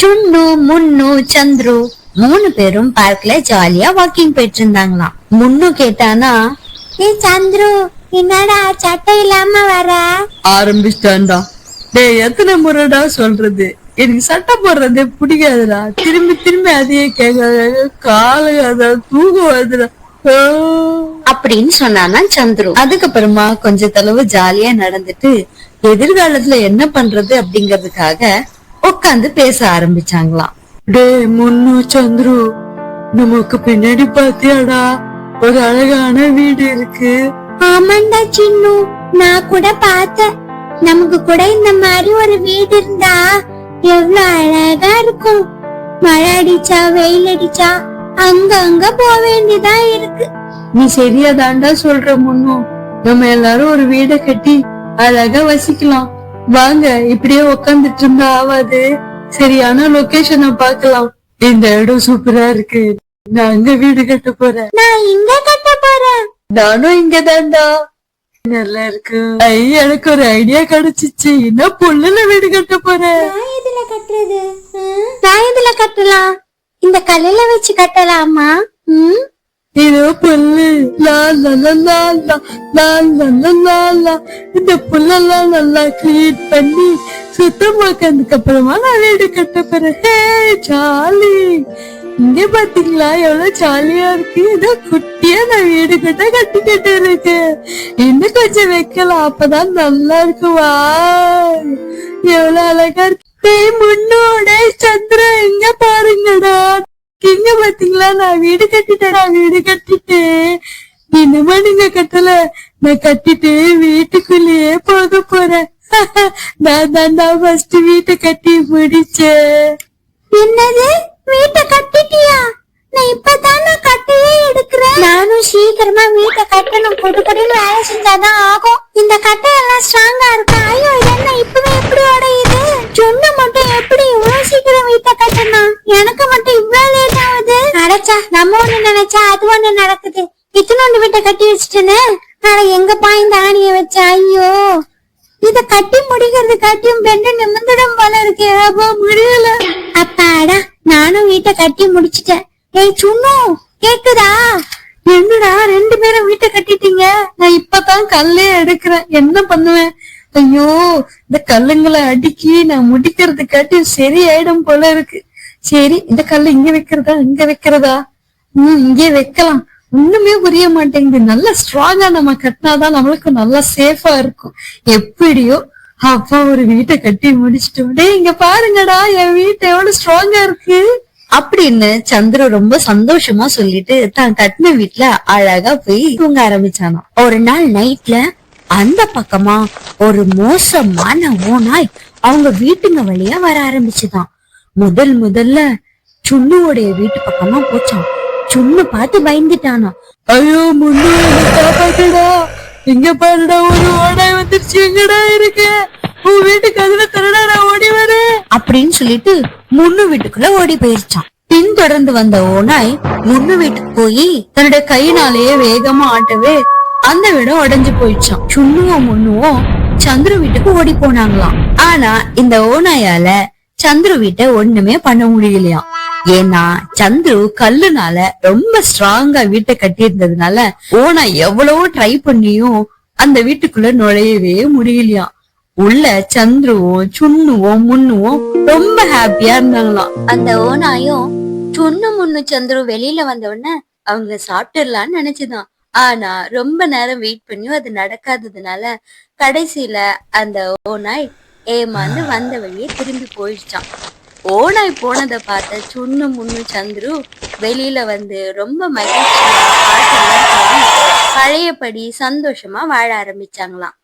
சுன்னு முன்னு சந்துரு 3 பேரும் பார்க்ல ஜாலியா வாக்கிங் போயிட்டு இருந்தாங்களாம். முன்னு கேட்டானா, ஏ சந்துரு, என்னடா சட்டை இல்லாம வர? ஆரம்பிச்சிட்டான்டா. டேய், எத்தனை முறைடா சொல்றது, எனக்கு சட்டை போடுறதே பிடிக்காதுடா. திரும்பி திரும்பி அதையே கேட்காத, காலு அத தூக்கம் வருதுடா அப்படின்னு சொன்னானா சந்துரு. அதுக்கப்புறமா கொஞ்ச தொலைவு ஜாலியா நடந்துட்டு எதிர்காலத்துல என்ன பண்றது அப்படிங்கறதுக்காக உட்காந்து பேச ஆரம்பிச்சாங்களாம். டேய் முன்னு சந்துரு, நமக்கு பின்னாடி பாத்தியாடா ஒரு அழகான வீடு இருக்கு. ஆமாண்டா சின்னு, நான் கூட பார்த்தேன். நமக்கு கூட இந்த மாதிரி ஒரு வீடு இருந்தா எவ்வளவு அழகா இருக்கும். மழை அடிச்சா வெயில் அடிச்சா அங்க அங்க போக வேண்டியதா இருக்கு. நீ சரியா தாண்டா சொல்ற முன்னு. நம்ம எல்லாரும் ஒரு வீடை கட்டி அழகா வசிக்கலாம். வாங்க, இப்படியே உக்காந்துட்டு இருந்தா ஆவாது. சரியான லொகேஷனை பாக்கலாம். இந்த இடம் சூப்பரா இருக்கு. நான் அங்க வீடு கட்ட போறேன். நான் இங்க கட்ட போறேன். நானும் இங்க தாண்டா. நல்லா இருக்கு. எனக்கு ஒரு ஐடியா கிடைச்சிச்சு. என்ன புல்லுல வீடு கட்ட போறேன். நான் எதுல கட்டுறது? நான் எதுல கட்டலாம்? இந்த கல்லுல வச்சு கட்டலாமா? இதோ புல்லு. லா லா லா லா லா லா லா லா லா லா. இந்த புல்லெல்லாம் நல்லா கிளீன் பண்ணி சுத்தமாக்கதுக்கு அப்புறமா நான் வீடு கட்ட போறேன். ஹே ஜாலி. இங்க பாத்தீங்களா எவ்வளவு ஜாலியா இருக்கு. இதோ குட்டியா நான் வீடு கட்டிக்கிட்டு இருக்கு. இன்னும் கொஞ்சம் வைக்கலாம், அப்பதான் நல்லா இருக்குவா. எவ்வளவு அழகா இருக்கு. முன்னோட சந்திரன் இங்க பாருங்கடா. இங்க பாத்தீங்களா நான் வீடு கட்டிட்டேன். வீடு கட்டிட்டேன். இன்னுமா நீங்க கட்டல? நான் கட்டிட்டு வீட்டுக்குள்ளேயே போக போறேன். நான் தாண்டா ஃபர்ஸ்ட் வீட்டை கட்டி முடிச்சேன். என்னது, வீட்டை கட்டிட்டியா? நான் இப்பதான் கட்டையே எடுக்கிறேன். நானும் சீக்கிரமா வீட்டை கட்டணும். கொடுக்கடின்னு வேலை செஞ்சாதான் ஆகும். இந்த கட்டை எல்லாம் ஸ்ட்ராங்கா இருக்கு. ஐயோ, என்ன இப்பவே எப்படி உடையுது? சொன்ன மட்டும் எப்படி இவ்வளவு சீக்கிரம் வீட்டை கட்டணும்? எனக்கு மட்டும் இவ்வளவு லேட் ஆகுது. அடைச்சா, நம்ம ஒண்ணு நினைச்சா அது ஒண்ணு நடக்குது. இத்தனோண்டு வீட்டை கட்டி வச்சுட்டேன்னு எங்க பாய்ந்த ஆணிய வச்ச. ஐயோ, இத கட்டி முடிக்கிறது காட்டியும் பெண்டு நிமிந்துடும் போல இருக்கு. முடியல. அப்பாடா, நானும் வீட்டை கட்டி முடிச்சிட்டேன். ஏய் சுன்னு, கேக்குதா? என்னடா 2 பேரும் வீட்டை கட்டிட்டீங்க? நான் இப்பதான் கல்லே எடுக்கிறேன். என்ன பண்ணுவேன்? ஐயோ, இந்த கல்லுங்களை அடுக்கி நான் முடிக்கிறதுக்காட்டி சரி ஆயிடும் போல இருக்கு. சரி, இந்த கல்லு இங்க வைக்கிறதா இங்க வைக்கிறதா? இங்கே வைக்கலாம். ஒண்ணுமே புரிய மாட்டேங்குது. நல்லா ஸ்ட்ராங்கா நம்ம கட்டினாதான் நம்மளுக்கு நல்லா சேஃபா இருக்கும். எப்படியோ அப்பா ஒரு வீட்டை கட்டி முடிச்சிட்டோம். டேய், இங்க பாருங்கடா, என் வீட்டை எவ்வளவு ஸ்ட்ராங்கா இருக்கு அப்படின்னு சந்திர ரொம்ப சந்தோஷமா சொல்லிட்டு தான் கட்டின வீட்டுல அழகா போய் தூங்க ஆரம்பிச்சானா. ஒரு நாள் நைட்ல அந்த பக்கமா ஒரு மோசமான ஓநாய் அவங்க வீட்டுங்க வழியா வர ஆரம்பிச்சுதான். முதல்ல சுண்ணுவோடைய வீட்டு பக்கமா போச்சான். சுண்ணு பார்த்து பயந்துட்டானா. ஐயோ முன்னு, காப்பாத்துடா. இங்க பாருடா, ஒரு ஓனாய் வந்துருச்சு. எங்கடா இருக்கு? உன் வீட்டுக்கு அதுல தரடா, நான் ஓடி வரேன் அப்படின்னு சொல்லிட்டு முன்னு வீட்டுக்குள்ள ஓடி போயிருச்சான். பின்தொடர்ந்து வந்த ஓனாய் முன்னு வீட்டுக்கு போய் தன்னுடைய கையினாலேயே வேகமா ஆட்டவே அந்த வீடம் உடைஞ்சு போயிடுச்சான். சுண்ணுவும் முன்னுவும் சந்துரு வீட்டுக்கு ஓடி போனாங்களாம். ஆனா இந்த ஓனாயால சந்துரு வீட்டை ஒண்ணுமே பண்ண முடியலையாம். ஏன்னா சந்துரு கல்லுனால ரொம்ப ஸ்ட்ராங்கா வீட்டை கட்டி இருந்ததுனால ஓனாய் எவ்வளவோ ட்ரை பண்ணியும் அந்த வீட்டுக்குள்ள நுழையவே முடியலையாம். உள்ள சந்துருவும் சுண்ணுவும் முன்னுவும் ரொம்ப ஹாப்பியா இருந்தாங்களாம். அந்த ஓனாயும் சுண்ணு முன்னு சந்துரு வெளியில வந்த உடனே அவங்க சாப்பிட்டுடலான்னு நினைச்சுதான். ஆனா ரொம்ப நேரம் வெயிட் பண்ணியும் அது நடக்காததுனால கடைசியில அந்த ஓனாய் ஏமாந்து வந்த வழியே திரும்பி போயிடுச்சான். ஓனாய் போனதை பார்த்த சுண்ணு முன்னு சந்துரு வெளியில வந்து ரொம்ப மகிழ்ச்சியா பாட்டெல்லாம் பாடி பழையபடி சந்தோஷமா வாழ ஆரம்பிச்சாங்களாம்.